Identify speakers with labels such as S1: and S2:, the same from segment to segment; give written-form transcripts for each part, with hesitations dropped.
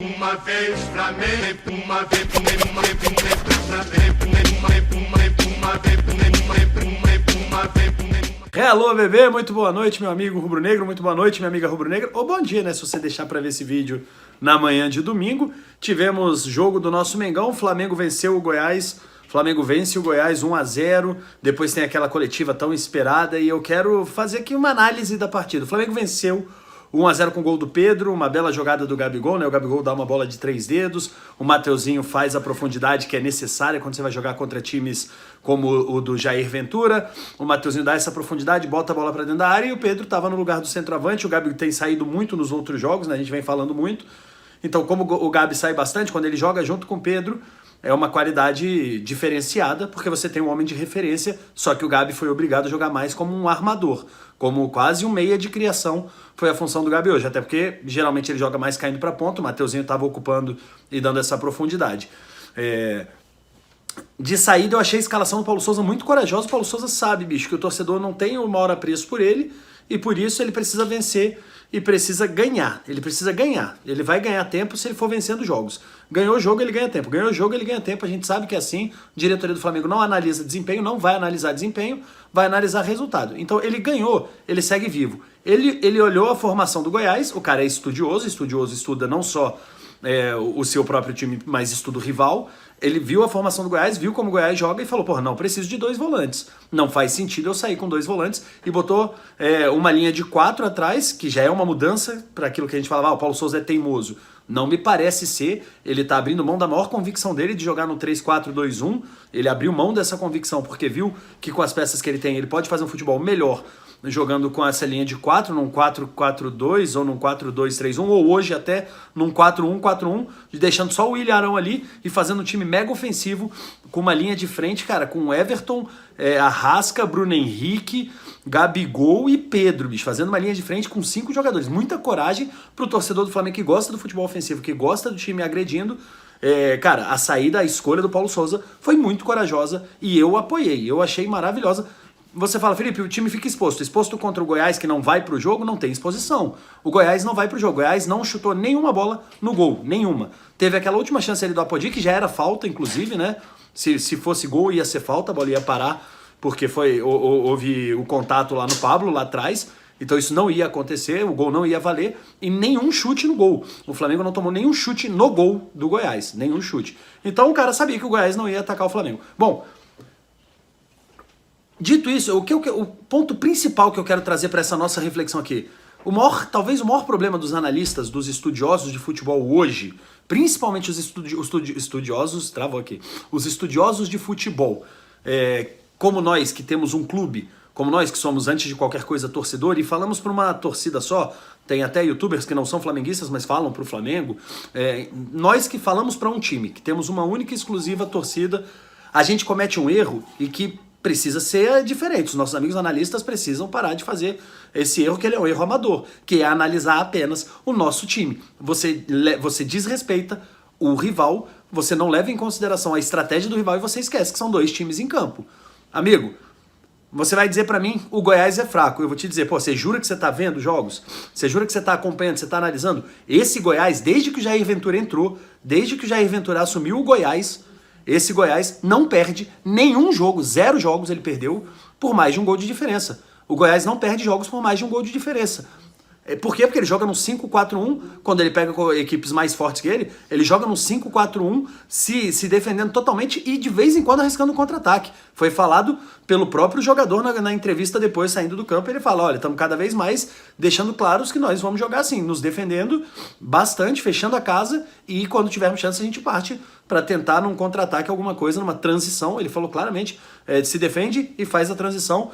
S1: Uma vez Flamengo,
S2: Hello, bebê, muito boa noite, meu amigo rubro-negro, muito boa noite, minha amiga rubro-negra, ou bom dia, né, se você deixar pra ver esse vídeo na manhã de domingo. Tivemos jogo do nosso Mengão, o Flamengo venceu o Goiás, Flamengo vence o Goiás 1-0, depois tem aquela coletiva tão esperada e eu quero fazer aqui uma análise da partida. O Flamengo venceu 1-0 com o gol do Pedro, uma bela jogada do Gabigol, né? O Gabigol dá uma bola de 3 dedos, o Mateuzinho faz a profundidade que é necessária quando você vai jogar contra times como o do Jair Ventura. O Mateuzinho dá essa profundidade, bota a bola para dentro da área e o Pedro estava no lugar do centroavante. O Gabi tem saído muito nos outros jogos, né? A gente vem falando muito. Então, como o Gabi sai bastante, quando ele joga junto com o Pedro, é uma qualidade diferenciada, porque você tem um homem de referência, só que o Gabi foi obrigado a jogar mais como um armador, como quase um meia de criação, foi a função do Gabi hoje, até porque geralmente ele joga mais caindo para ponta, o Mateuzinho estava ocupando e dando essa profundidade. De saída eu achei a escalação do Paulo Souza muito corajosa. O Paulo Souza sabe, bicho, que o torcedor não tem uma hora preço por ele, e por isso ele precisa vencer e precisa ganhar. Ele precisa ganhar. Ele vai ganhar tempo se ele for vencendo jogos. Ganhou o jogo, ele ganha tempo. Ganhou o jogo, ele ganha tempo. A gente sabe que é assim. A diretoria do Flamengo não analisa desempenho, não vai analisar desempenho, vai analisar resultado. Então ele ganhou, ele segue vivo. Ele olhou a formação do Goiás, o cara é estudioso estuda não só o seu próprio time, mas estuda o rival. Ele viu a formação do Goiás, viu como o Goiás joga e falou, porra, não, preciso de 2 volantes. Não faz sentido eu sair com 2 volantes e botou uma linha de 4 atrás, que já é uma mudança para aquilo que a gente falava, o Paulo Souza é teimoso. Não me parece ser, ele tá abrindo mão da maior convicção dele de jogar no 3-4-2-1, ele abriu mão dessa convicção porque viu que com as peças que ele tem, ele pode fazer um futebol melhor jogando com essa linha de 4, num 4-4-2 ou num 4-2-3-1, ou hoje até num 4-1-4-1, deixando só o Willian Arão ali e fazendo um time mega ofensivo com uma linha de frente, cara, com Everton, Arrasca, Bruno Henrique, Gabigol e Pedro, bicho, fazendo uma linha de frente com 5 jogadores. Muita coragem pro torcedor do Flamengo que gosta do futebol ofensivo, que gosta do time agredindo. Cara, a saída, a escolha do Paulo Souza foi muito corajosa e eu apoiei, eu achei maravilhosa. Você fala, Felipe, o time fica exposto. Exposto contra o Goiás, que não vai pro jogo, não tem exposição. O Goiás não vai pro jogo. O Goiás não chutou nenhuma bola no gol, nenhuma. Teve aquela última chance ali do Apodi, que já era falta, inclusive, né? Se fosse gol, ia ser falta, a bola ia parar, porque houve o contato lá no Pablo, lá atrás. Então isso não ia acontecer, o gol não ia valer, e nenhum chute no gol. O Flamengo não tomou nenhum chute no gol do Goiás, nenhum chute. Então o cara sabia que o Goiás não ia atacar o Flamengo. Bom, dito isso, o ponto principal que eu quero trazer para essa nossa reflexão aqui, talvez o maior problema dos analistas, dos estudiosos de futebol hoje, principalmente os estudiosos, travou aqui, os estudiosos de futebol, como nós que temos um clube, como nós que somos, antes de qualquer coisa, torcedor, e falamos para uma torcida só, tem até youtubers que não são flamenguistas, mas falam para o Flamengo, nós que falamos para um time, que temos uma única e exclusiva torcida, a gente comete um erro e que precisa ser diferente. Os nossos amigos analistas precisam parar de fazer esse erro, que ele é um erro amador, que é analisar apenas o nosso time. Você desrespeita o rival, você não leva em consideração a estratégia do rival e você esquece que são 2 times em campo. Amigo, você vai dizer pra mim, o Goiás é fraco. Eu vou te dizer, pô, você jura que você tá vendo jogos? Você jura que você tá acompanhando, você tá analisando? Esse Goiás, desde que o Jair Ventura entrou, desde que o Jair Ventura assumiu o Goiás, esse Goiás não perde nenhum jogo, 0 jogos ele perdeu por mais de um gol de diferença. O Goiás não perde jogos por mais de um gol de diferença. Por quê? Porque ele joga no 5-4-1, quando ele pega com equipes mais fortes que ele joga no 5-4-1, se defendendo totalmente e de vez em quando arriscando um contra-ataque. Foi falado pelo próprio jogador na entrevista depois, saindo do campo, ele fala, olha, estamos cada vez mais deixando claros que nós vamos jogar assim, nos defendendo bastante, fechando a casa, e quando tivermos chance a gente parte para tentar num contra-ataque alguma coisa, numa transição. Ele falou claramente, se defende e faz a transição,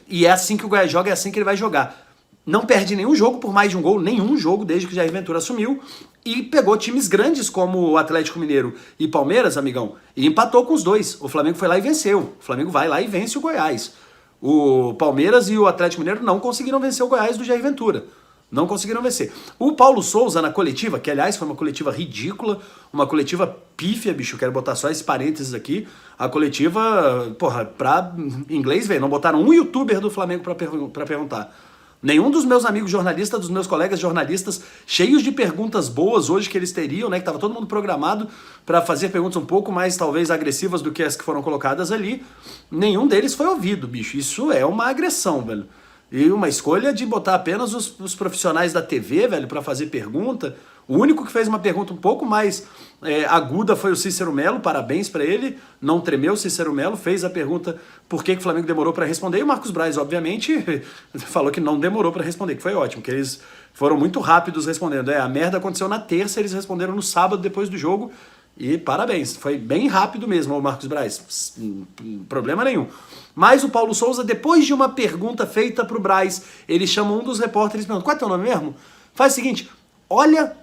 S2: e é assim que o Goiás joga, é assim que ele vai jogar. Não perde nenhum jogo por mais de um gol, nenhum jogo desde que o Jair Ventura assumiu, e pegou times grandes como o Atlético Mineiro e Palmeiras, amigão, e empatou com os 2. O Flamengo foi lá e venceu. O Flamengo vai lá e vence o Goiás. O Palmeiras e o Atlético Mineiro não conseguiram vencer o Goiás do Jair Ventura. Não conseguiram vencer. O Paulo Souza na coletiva, que aliás foi uma coletiva ridícula, uma coletiva pífia, bicho, quero botar só esse parênteses aqui, a coletiva, porra, pra inglês ver, não botaram um youtuber do Flamengo pra perguntar. Nenhum dos meus amigos jornalistas, dos meus colegas jornalistas, cheios de perguntas boas hoje que eles teriam, né? Que tava todo mundo programado para fazer perguntas um pouco mais, talvez, agressivas do que as que foram colocadas ali. Nenhum deles foi ouvido, bicho. Isso é uma agressão, velho. E uma escolha de botar apenas os profissionais da TV, velho, para fazer pergunta. O único que fez uma pergunta um pouco mais aguda foi o Cícero Melo, parabéns para ele, não tremeu o Cícero Melo, fez a pergunta por que o Flamengo demorou para responder, e o Marcos Braz, obviamente, falou que não demorou para responder, que foi ótimo, que eles foram muito rápidos respondendo. A merda aconteceu na terça, eles responderam no sábado depois do jogo, e parabéns, foi bem rápido mesmo o Marcos Braz, problema nenhum. Mas o Paulo Souza, depois de uma pergunta feita pro Braz, ele chama um dos repórteres e pergunta, qual é teu nome mesmo? Faz o seguinte, olha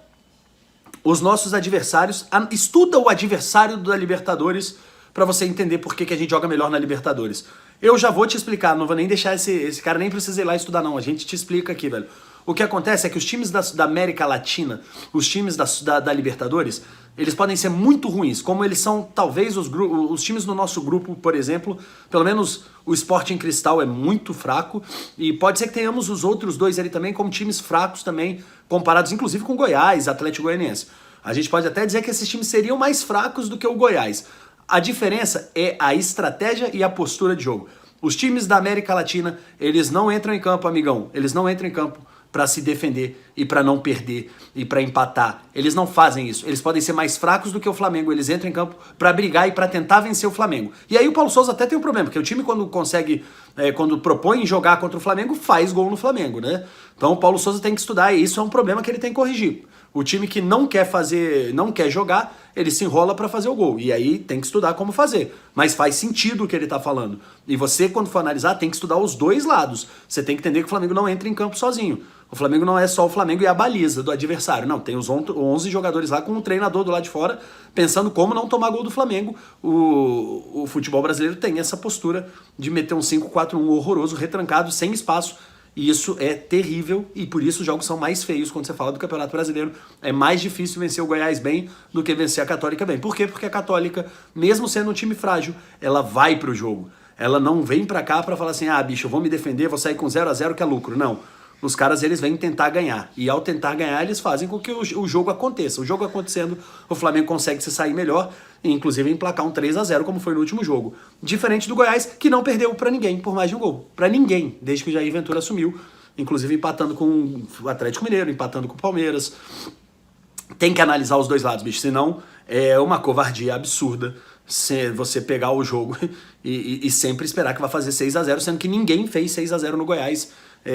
S2: os nossos adversários, estuda o adversário da Libertadores pra você entender por que a gente joga melhor na Libertadores. Eu já vou te explicar, não vou nem deixar esse cara nem precisa ir lá estudar não, a gente te explica aqui, velho. O que acontece é que os times da América Latina, os times da Libertadores, eles podem ser muito ruins, como eles são talvez os times do nosso grupo, por exemplo, pelo menos o Sporting Cristal é muito fraco, e pode ser que tenhamos os outros dois ali também como times fracos também, comparados inclusive com Goiás, Atlético Goianiense. A gente pode até dizer que esses times seriam mais fracos do que o Goiás. A diferença é a estratégia e a postura de jogo. Os times da América Latina, eles não entram em campo, amigão, eles não entram em campo para se defender e para não perder e para empatar. Eles não fazem isso. Eles podem ser mais fracos do que o Flamengo. Eles entram em campo para brigar e para tentar vencer o Flamengo. E aí o Paulo Souza até tem um problema, porque o time quando consegue, quando propõe jogar contra o Flamengo, faz gol no Flamengo, né? Então o Paulo Souza tem que estudar e isso é um problema que ele tem que corrigir. O time que não quer fazer, não quer jogar, ele se enrola para fazer o gol. E aí tem que estudar como fazer. Mas faz sentido o que ele tá falando. E você, quando for analisar, tem que estudar os dois lados. Você tem que entender que o Flamengo não entra em campo sozinho. O Flamengo não é só o Flamengo e a baliza do adversário. Não, tem os 11 jogadores lá com um treinador do lado de fora, pensando como não tomar gol do Flamengo. O futebol brasileiro tem essa postura de meter um 5-4-1 horroroso, retrancado, sem espaço. E isso é terrível e por isso os jogos são mais feios quando você fala do Campeonato Brasileiro. É mais difícil vencer o Goiás bem do que vencer a Católica bem. Por quê? Porque a Católica, mesmo sendo um time frágil, ela vai pro jogo. Ela não vem pra cá pra falar assim, bicho, eu vou me defender, vou sair com 0-0 que é lucro. Não. Os caras, eles vêm tentar ganhar. E ao tentar ganhar, eles fazem com que o jogo aconteça. O jogo acontecendo, o Flamengo consegue se sair melhor e inclusive emplacar um 3-0, como foi no último jogo. Diferente do Goiás, que não perdeu pra ninguém por mais de um gol. Pra ninguém, desde que o Jair Ventura assumiu. Inclusive empatando com o Atlético Mineiro, empatando com o Palmeiras. Tem que analisar os dois lados, bicho. Senão é uma covardia absurda você pegar o jogo e sempre esperar que vai fazer 6-0, sendo que ninguém fez 6-0 no Goiás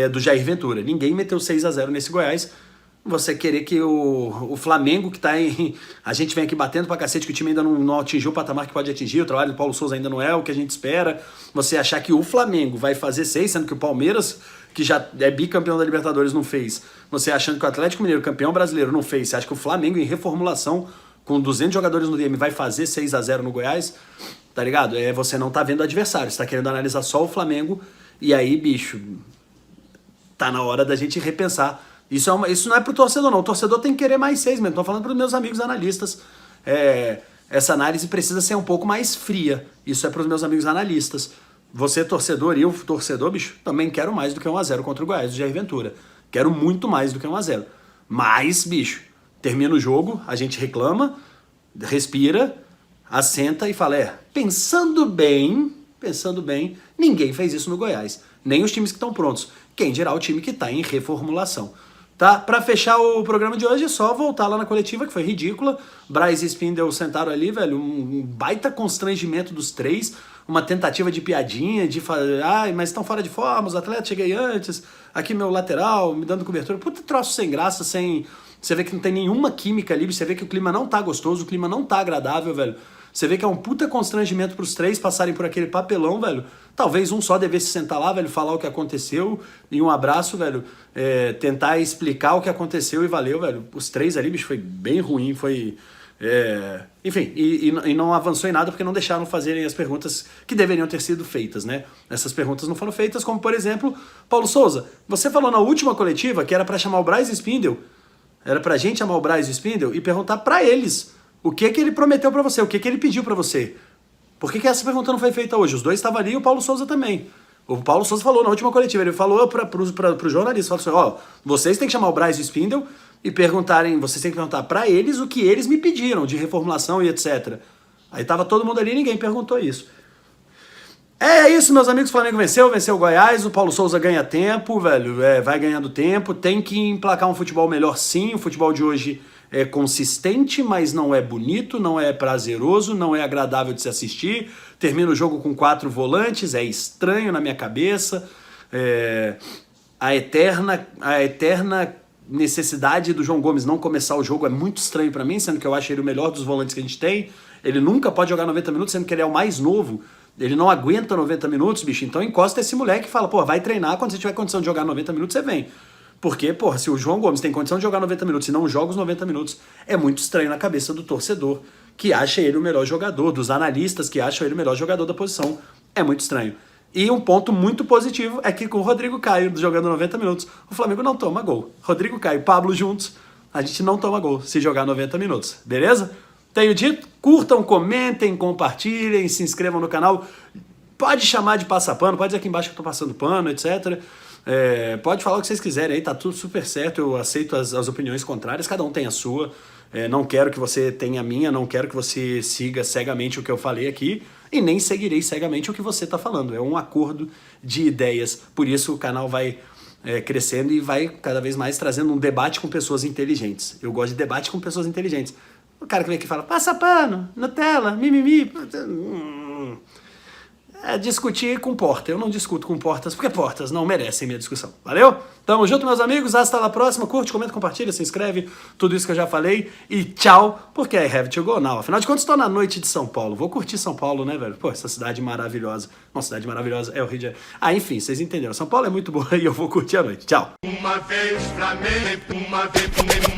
S2: do Jair Ventura. Ninguém meteu 6-0 nesse Goiás. Você querer que o Flamengo, que tá em... A gente vem aqui batendo pra cacete que o time ainda não atingiu o patamar que pode atingir, o trabalho do Paulo Souza ainda não é o que a gente espera. Você achar que o Flamengo vai fazer 6, sendo que o Palmeiras, que já é bicampeão da Libertadores, não fez. Você achando que o Atlético Mineiro, campeão brasileiro, não fez. Você acha que o Flamengo, em reformulação, com 200 jogadores no DM, vai fazer 6-0 no Goiás? Tá ligado? Você não tá vendo o adversário, você tá querendo analisar só o Flamengo. E aí, bicho, tá na hora da gente repensar. Isso não é pro torcedor, não. O torcedor tem que querer mais 6 mesmo. Tô falando pros meus amigos analistas. Essa análise precisa ser um pouco mais fria. Isso é pros meus amigos analistas. Você, torcedor, e eu, torcedor, bicho, também quero mais do que 1-0 contra o Goiás do Jair Ventura. Quero muito mais do que 1-0. Mas, bicho, termina o jogo, a gente reclama, respira, assenta e fala, pensando bem, ninguém fez isso no Goiás. Nem os times que estão prontos. Quem dirá o time que está em reformulação. Tá? Pra fechar o programa de hoje é só voltar lá na coletiva, que foi ridícula. Braz e Spindle sentaram ali, velho, um baita constrangimento dos três, uma tentativa de piadinha, de falar, mas estão fora de forma, os atletas, cheguei antes, aqui meu lateral, me dando cobertura. Puta troço sem graça, sem... Você vê que não tem nenhuma química ali, você vê que o clima não tá gostoso, o clima não tá agradável, velho. Você vê que é um puta constrangimento pros três passarem por aquele papelão, velho. Talvez um só devesse sentar lá, velho, falar o que aconteceu e um abraço, velho, tentar explicar o que aconteceu e valeu, velho. Os três ali, bicho, foi bem ruim, foi... Enfim, e não avançou em nada porque não deixaram fazerem as perguntas que deveriam ter sido feitas, né? Essas perguntas não foram feitas, como, por exemplo, Paulo Souza, você falou na última coletiva que era pra chamar o Braz e Spindle, era pra gente chamar o Braz e Spindle e perguntar pra eles o que ele prometeu pra você, o que ele pediu pra você. Por que essa pergunta não foi feita hoje? Os dois estavam ali e o Paulo Souza também. O Paulo Souza falou na última coletiva, ele falou para os jornalistas, falou assim, ó, vocês têm que chamar o Braz e o Spindle e perguntarem, vocês têm que perguntar para eles o que eles me pediram de reformulação e etc. Aí tava todo mundo ali e ninguém perguntou isso. É isso, meus amigos, o Flamengo venceu o Goiás, o Paulo Souza ganha tempo, velho, vai ganhando tempo, tem que emplacar um futebol melhor sim, o futebol de hoje é consistente, mas não é bonito, não é prazeroso, não é agradável de se assistir, termina o jogo com 4 volantes, é estranho na minha cabeça, a eterna necessidade do João Gomes não começar o jogo é muito estranho pra mim, sendo que eu acho ele o melhor dos volantes que a gente tem, ele nunca pode jogar 90 minutos, sendo que ele é o mais novo. Ele não aguenta 90 minutos, bicho. Então encosta esse moleque e fala, pô, vai treinar, quando você tiver condição de jogar 90 minutos, você vem. Porque, porra, se o João Gomes tem condição de jogar 90 minutos e não joga os 90 minutos, é muito estranho na cabeça do torcedor que acha ele o melhor jogador, dos analistas que acham ele o melhor jogador da posição. É muito estranho. E um ponto muito positivo é que com o Rodrigo Caio jogando 90 minutos, o Flamengo não toma gol. Rodrigo Caio e Pablo juntos, a gente não toma gol se jogar 90 minutos. Beleza? Tenho dito, curtam, comentem, compartilhem, se inscrevam no canal. Pode chamar de passapano, pode dizer aqui embaixo que eu tô passando pano, etc. Pode falar o que vocês quiserem aí, tá tudo super certo, eu aceito as opiniões contrárias, cada um tem a sua. Não quero que você tenha a minha, não quero que você siga cegamente o que eu falei aqui e nem seguirei cegamente o que você tá falando. É um acordo de ideias, por isso o canal vai crescendo e vai cada vez mais trazendo um debate com pessoas inteligentes. Eu gosto de debate com pessoas inteligentes. O cara que vem aqui e fala, passa pano, Nutella, mimimi. Discutir com porta. Eu não discuto com portas, porque portas não merecem minha discussão. Valeu? Tamo junto, meus amigos. Hasta la próxima. Curte, comenta, compartilha, se inscreve. Tudo isso que eu já falei. E tchau, porque I have to go now. Afinal de contas, estou na noite de São Paulo. Vou curtir São Paulo, né, velho? Pô, essa cidade maravilhosa. Uma cidade maravilhosa é o Rio de Janeiro. Enfim, vocês entenderam. São Paulo é muito boa e eu vou curtir a noite. Tchau.
S1: Uma vez Flamengo, uma vez Flamengo.